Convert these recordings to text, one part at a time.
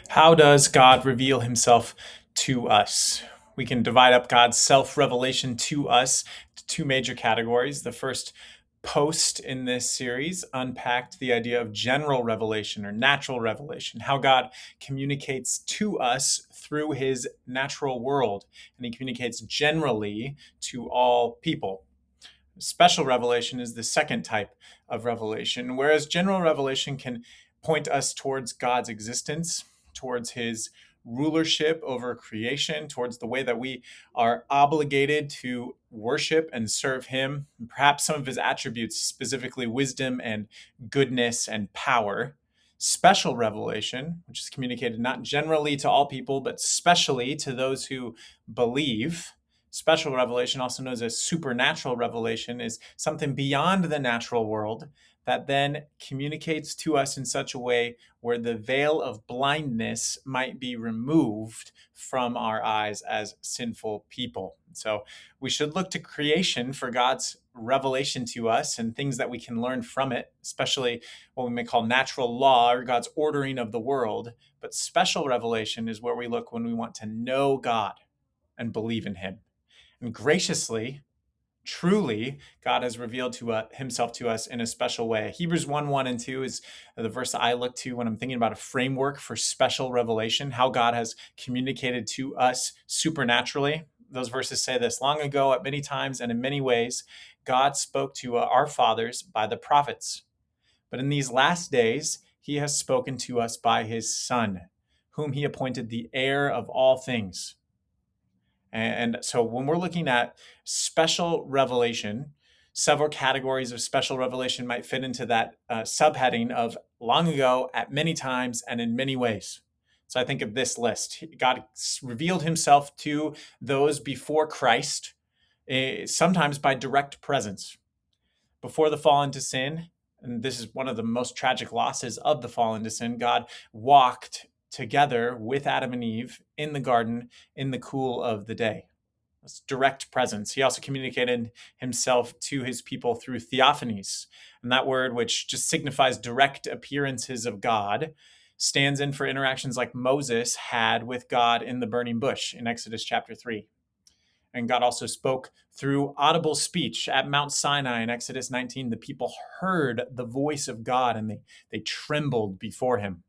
How does God reveal himself to us? We can divide up God's self-revelation to us to two major categories. The first post in this series unpacked the idea of general revelation or natural revelation, how God communicates to us through his natural world, and he communicates generally to all people. Special revelation is the second type of revelation, whereas general revelation can point us towards God's existence, towards his rulership over creation, towards the way that we are obligated to worship and serve him, and perhaps some of his attributes, specifically wisdom and goodness and power. Special revelation, which is communicated not generally to all people, but specially to those who believe. Special revelation, also known as supernatural revelation, is something beyond the natural world that then communicates to us in such a way where the veil of blindness might be removed from our eyes as sinful people. So we should look to creation for God's revelation to us and things that we can learn from it, especially what we may call natural law or God's ordering of the world. But special revelation is where we look when we want to know God and believe in him. And graciously, truly, God has revealed himself to us in a special way. Hebrews 1 and 2 is the verse that I look to when I'm thinking about a framework for special revelation, how God has communicated to us supernaturally. Those verses say this: long ago, at many times and in many ways, God spoke to our fathers by the prophets. But in these last days, he has spoken to us by his Son, whom he appointed the heir of all things. And so when we're looking at special revelation, several categories of special revelation might fit into that subheading of long ago, at many times, and in many ways. So I think of this list. God revealed himself to those before Christ, sometimes by direct presence. Before the fall into sin, and this is one of the most tragic losses of the fall into sin, God walked together with Adam and Eve in the garden in the cool of the day. That's direct presence. He also communicated himself to his people through theophanies. And that word, which just signifies direct appearances of God, stands in for interactions like Moses had with God in the burning bush in Exodus chapter 3. And God also spoke through audible speech at Mount Sinai in Exodus 19. The people heard the voice of God and they trembled before him,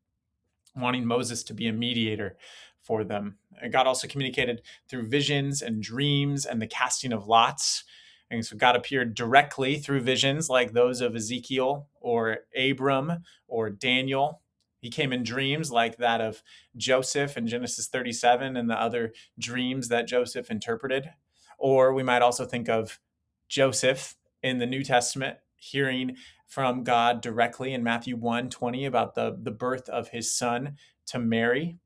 wanting Moses to be a mediator for them. And God also communicated through visions and dreams and the casting of lots. And so God appeared directly through visions like those of Ezekiel or Abram or Daniel. He came in dreams like that of Joseph in Genesis 37 and the other dreams that Joseph interpreted. Or we might also think of Joseph in the New Testament hearing from God directly in Matthew 1:20 about the birth of his son to Mary.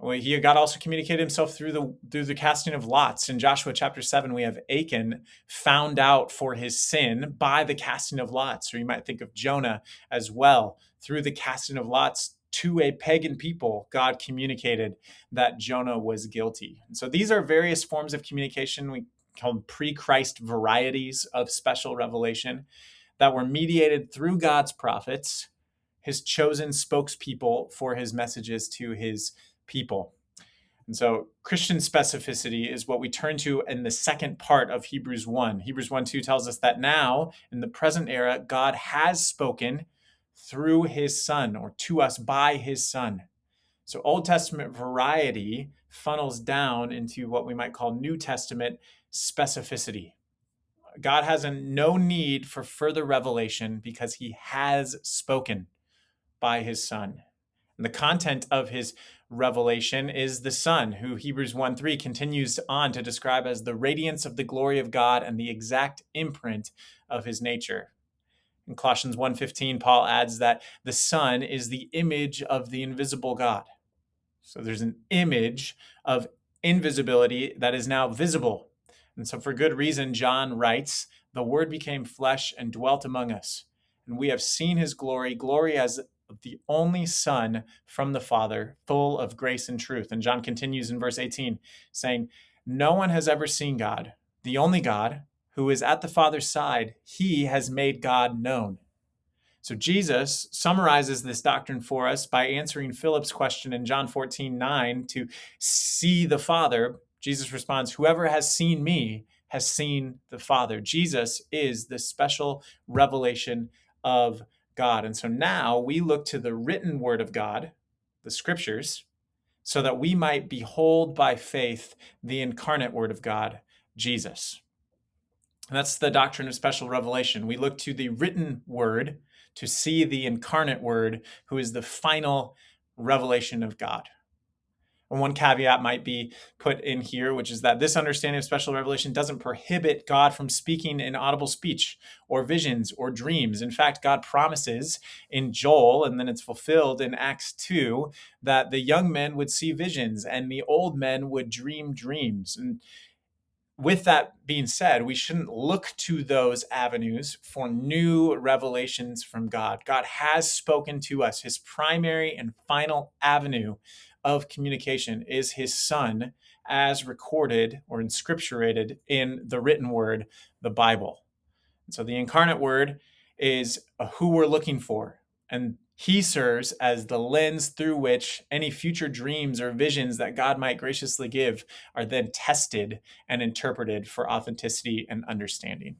God also communicated himself through the casting of lots. In Joshua chapter 7, we have Achan found out for his sin by the casting of lots. Or you might think of Jonah as well. Through the casting of lots to a pagan people, God communicated that Jonah was guilty. And so these are various forms of communication. We call them pre-Christ varieties of special revelation that were mediated through God's prophets, his chosen spokespeople for his messages to his people. And so Christian specificity is what we turn to in the second part of Hebrews 1. Hebrews 1:2 tells us that now, in the present era, God has spoken through his Son, or to us by his Son. So Old Testament variety funnels down into what we might call New Testament specificity. God has no need for further revelation because he has spoken by his Son. And the content of his revelation is the Son, who Hebrews 1:3 continues on to describe as the radiance of the glory of God and the exact imprint of his nature. In Colossians 1:15, Paul adds that the Son is the image of the invisible God. So there's an image of invisibility that is now visible. And so for good reason, John writes, the Word became flesh and dwelt among us. And we have seen his glory as the only Son from the Father, full of grace and truth. And John continues in verse 18, saying, no one has ever seen God, the only God, who is at the Father's side. He has made God known. So Jesus summarizes this doctrine for us by answering Philip's question in John 14:9 to see the Father. Jesus responds, "Whoever has seen me has seen the Father." Jesus is the special revelation of God. And so now we look to the written word of God, the scriptures, so that we might behold by faith the incarnate word of God, Jesus. And that's the doctrine of special revelation. We look to the written word to see the incarnate word, who is the final revelation of God. And one caveat might be put in here, which is that this understanding of special revelation doesn't prohibit God from speaking in audible speech or visions or dreams. In fact, God promises in Joel, and then it's fulfilled in Acts 2, that the young men would see visions and the old men would dream dreams. And with that being said, we shouldn't look to those avenues for new revelations from God. God has spoken to us. His primary and final avenue of communication is his Son, as recorded or inscripturated in the written word, the Bible. And so the incarnate word is who we're looking for. And he serves as the lens through which any future dreams or visions that God might graciously give are then tested and interpreted for authenticity and understanding.